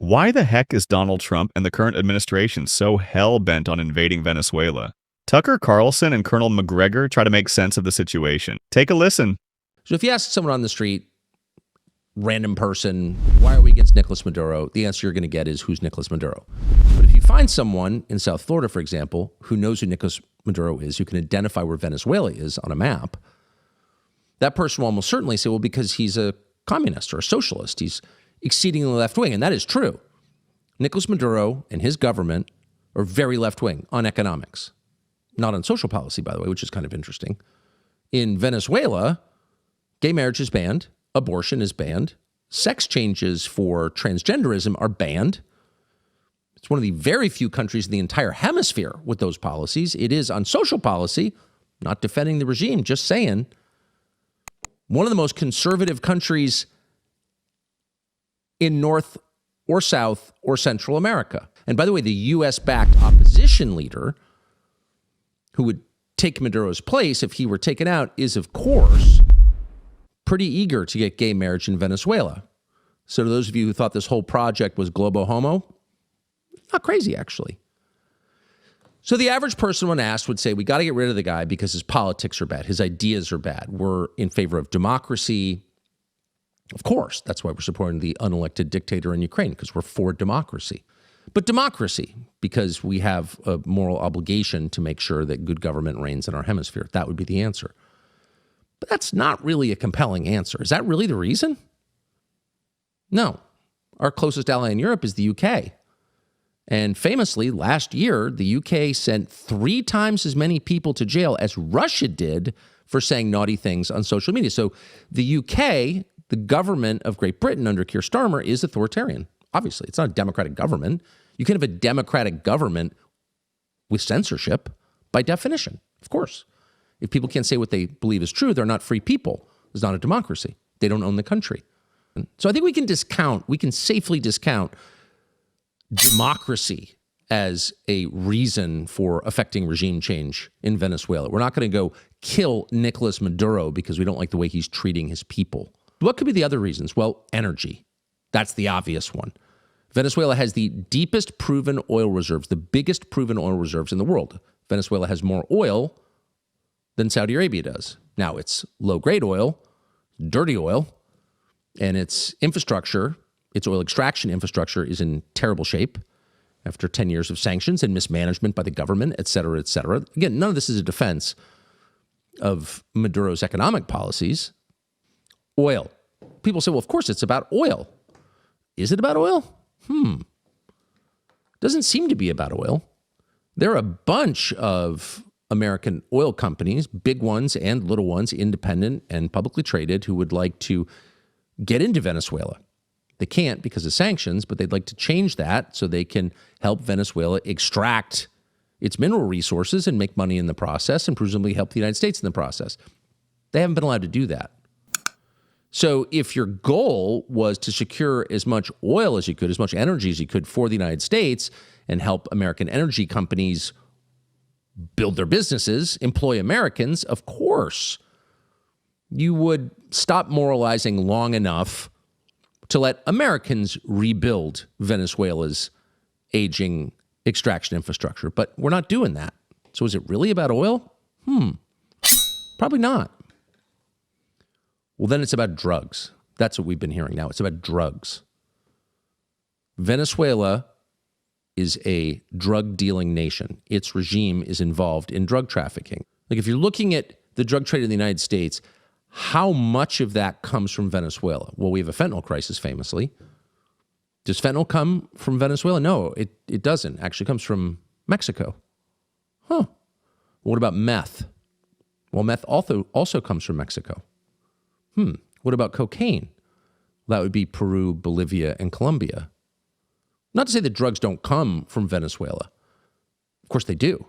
Why the heck is Donald Trump and the current administration so hell-bent on invading Venezuela? Tucker Carlson and Colonel MacGregor try to make sense of the situation. Take a listen. So if you ask someone on the street, random person, why are we against Nicolas Maduro? The answer you're going to get is, who's Nicolas Maduro? But if you find someone in South Florida, for example, who knows who Nicolas Maduro is, who can identify where Venezuela is on a map, that person will almost certainly say, well, because he's a communist or a socialist. He's exceedingly left-wing, and that is true. Nicolas Maduro and his government are very left-wing on economics. Not on social policy, by the way, which is kind of interesting. In Venezuela, gay marriage is banned, abortion is banned, sex changes for transgenderism are banned. It's one of the very few countries in the entire hemisphere with those policies. It is on social policy, not defending the regime, just saying, one of the most conservative countries in North or South or Central America. And by the way, the U.S.-backed opposition leader who would take Maduro's place if he were taken out is, of course, pretty eager to get gay marriage in Venezuela. So to those of you who thought this whole project was globo homo, not crazy, actually. So the average person, when asked, would say, we got to get rid of the guy because his politics are bad, his ideas are bad. We're in favor of democracy. Of course, that's why we're supporting the unelected dictator in Ukraine, because we're for democracy. But democracy, because we have a moral obligation to make sure that good government reigns in our hemisphere. That would be the answer. But that's not really a compelling answer. Is that really the reason? No. Our closest ally in Europe is the UK. And famously, last year, the UK sent 3 times as many people to jail as Russia did for saying naughty things on social media. So the UK, the government of Great Britain under Keir Starmer, is authoritarian. Obviously, it's not a democratic government. You can have a democratic government with censorship by definition, of course. If people can't say what they believe is true, they're not free people. It's not a democracy. They don't own the country. So I think we can safely discount democracy as a reason for affecting regime change in Venezuela. We're not going to go kill Nicolas Maduro because we don't like the way he's treating his people. What could be the other reasons? Well, energy. That's the obvious one. Venezuela has the deepest proven oil reserves, the biggest proven oil reserves in the world. Venezuela has more oil than Saudi Arabia does. Now, it's low-grade oil, dirty oil, and its infrastructure, its oil extraction infrastructure, is in terrible shape after 10 years of sanctions and mismanagement by the government, et cetera, et cetera. Again, none of this is a defense of Maduro's economic policies. Oil. People say, well, of course, it's about oil. Is it about oil? Doesn't seem to be about oil. There are a bunch of American oil companies, big ones and little ones, independent and publicly traded, who would like to get into Venezuela. They can't because of sanctions, but they'd like to change that so they can help Venezuela extract its mineral resources and make money in the process, and presumably help the United States in the process. They haven't been allowed to do that. So if your goal was to secure as much oil as you could, as much energy as you could for the United States, and help American energy companies build their businesses, employ Americans, of course, you would stop moralizing long enough to let Americans rebuild Venezuela's aging extraction infrastructure. But we're not doing that. So is it really about oil? Probably not. Well, then it's about drugs. That's what we've been hearing now. It's about drugs. Venezuela is a drug-dealing nation. Its regime is involved in drug trafficking. Like, if you're looking at the drug trade in the United States, how much of that comes from Venezuela? Well, we have a fentanyl crisis, famously. Does fentanyl come from Venezuela? No, it doesn't. Actually, it comes from Mexico. What about meth? Well, meth also comes from Mexico. What about cocaine? That would be Peru, Bolivia, and Colombia. Not to say that drugs don't come from Venezuela. Of course they do.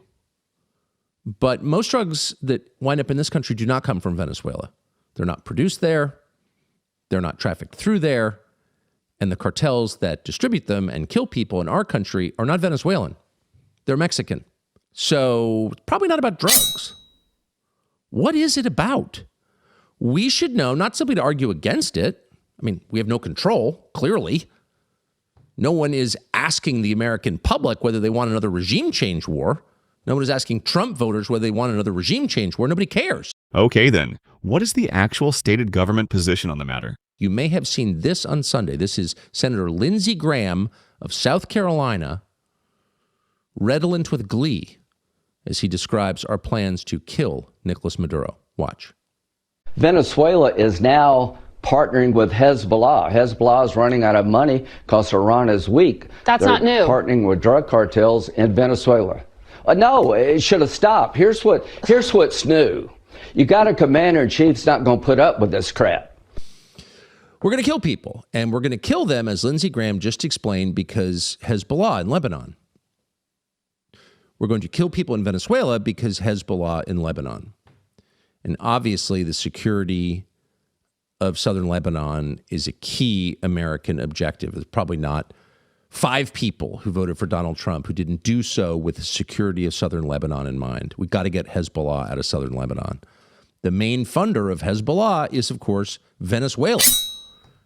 But most drugs that wind up in this country do not come from Venezuela. They're not produced there. They're not trafficked through there. And the cartels that distribute them and kill people in our country are not Venezuelan. They're Mexican. So probably not about drugs. What is it about? We should know, not simply to argue against it. I mean, we have no control, clearly. No one is asking the American public whether they want another regime change war. No one is asking Trump voters whether they want another regime change war. Nobody cares. Okay, then. What is the actual stated government position on the matter? You may have seen this on Sunday. This is Senator Lindsey Graham of South Carolina, redolent with glee as he describes our plans to kill Nicolas Maduro. Watch. Venezuela is now partnering with Hezbollah. Hezbollah is running out of money because Iran is weak. That's not new. Partnering with drug cartels in Venezuela. No, it should have stopped. Here's what's new. You got a commander-in-chief that's not going to put up with this crap. We're going to kill people, and we're going to kill them, as Lindsey Graham just explained, because Hezbollah in Lebanon. We're going to kill people in Venezuela because Hezbollah in Lebanon. And obviously, the security of southern Lebanon is a key American objective. It's probably not 5 people who voted for Donald Trump who didn't do so with the security of southern Lebanon in mind. We've got to get Hezbollah out of southern Lebanon. The main funder of Hezbollah is, of course, Venezuela.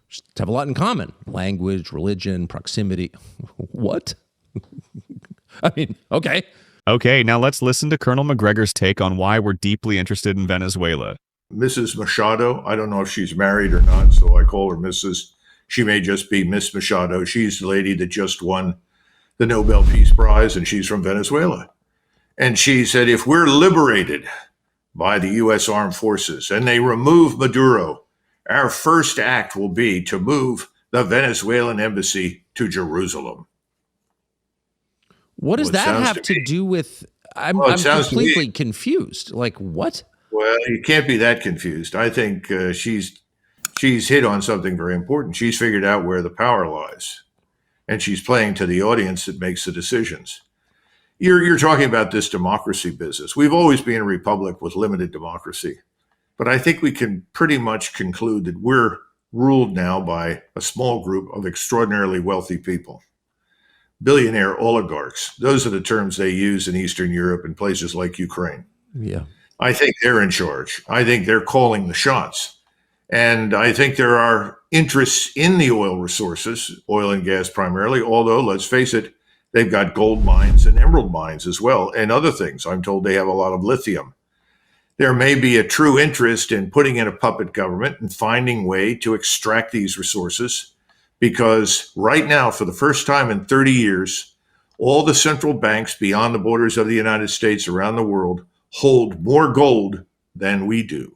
Just have a lot in common. Language, religion, proximity. What? I mean, okay. Okay, now let's listen to Colonel MacGregor's take on why we're deeply interested in Venezuela. Mrs. Machado, I don't know if she's married or not, so I call her Mrs. She may just be Miss Machado. She's the lady that just won the Nobel Peace Prize, and she's from Venezuela. And she said, if we're liberated by the U.S. Armed Forces and they remove Maduro, our first act will be to move the Venezuelan embassy to Jerusalem. What does that have to do with... I'm completely confused. Like, what? Well, you can't be that confused. I think she's hit on something very important. She's figured out where the power lies, and she's playing to the audience that makes the decisions. You're talking about this democracy business. We've always been a republic with limited democracy, but I think we can pretty much conclude that we're ruled now by a small group of extraordinarily wealthy people. Billionaire oligarchs. Those are the terms they use in Eastern Europe and places like Ukraine. Yeah. I think they're in charge. I think they're calling the shots. And I think there are interests in the oil resources, oil and gas primarily, although, let's face it, they've got gold mines and emerald mines as well, and other things. I'm told they have a lot of lithium. There may be a true interest in putting in a puppet government and finding a way to extract these resources, because right now, for the first time in 30 years, all the central banks beyond the borders of the United States around the world hold more gold than we do.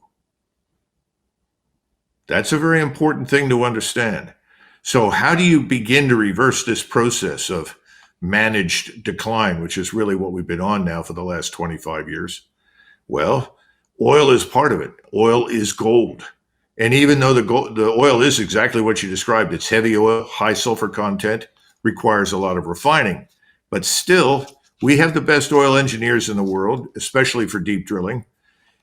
That's a very important thing to understand. So how do you begin to reverse this process of managed decline, which is really what we've been on now for the last 25 years? Well, oil is part of it. Oil is gold. And even though the oil is exactly what you described, it's heavy oil, high sulfur content, requires a lot of refining. But still, we have the best oil engineers in the world, especially for deep drilling.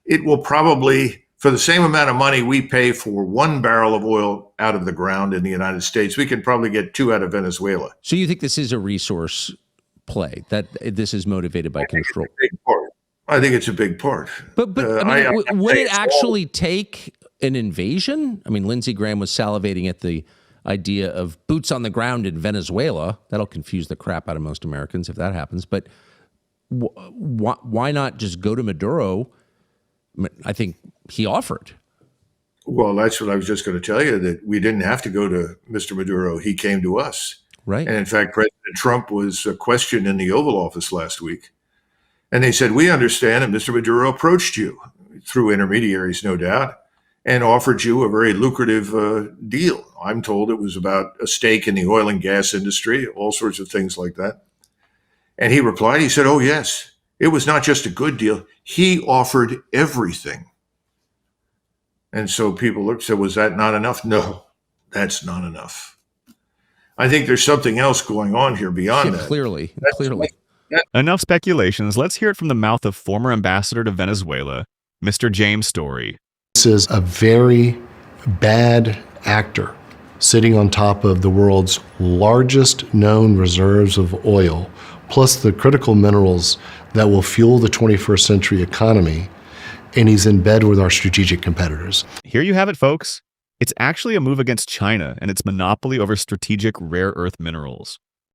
It will probably, for the same amount of money we pay for 1 barrel of oil out of the ground in the United States, we can probably get 2 out of Venezuela. So you think this is a resource play, that this is motivated by control? I think it's a big part. But I mean, would it actually take an invasion? I mean, Lindsey Graham was salivating at the idea of boots on the ground in Venezuela. That'll confuse the crap out of most Americans if that happens. But why not just go to Maduro? I think he offered. Well, that's what I was just going to tell you, that we didn't have to go to Mr. Maduro. He came to us. Right. And in fact, President Trump was questioned in the Oval Office last week. And they said, we understand that Mr. Maduro approached you through intermediaries, no doubt, and offered you a very lucrative deal. I'm told it was about a stake in the oil and gas industry, all sorts of things like that. And he replied, he said, oh, yes, it was not just a good deal. He offered everything. And so people looked, said, was that not enough? No, that's not enough. I think there's something else going on here beyond that. Clearly. Enough speculations. Let's hear it from the mouth of former ambassador to Venezuela, Mr. James Story. This is a very bad actor sitting on top of the world's largest known reserves of oil, plus the critical minerals that will fuel the 21st century economy, and he's in bed with our strategic competitors. Here you have it, folks. It's actually a move against China and its monopoly over strategic rare earth minerals.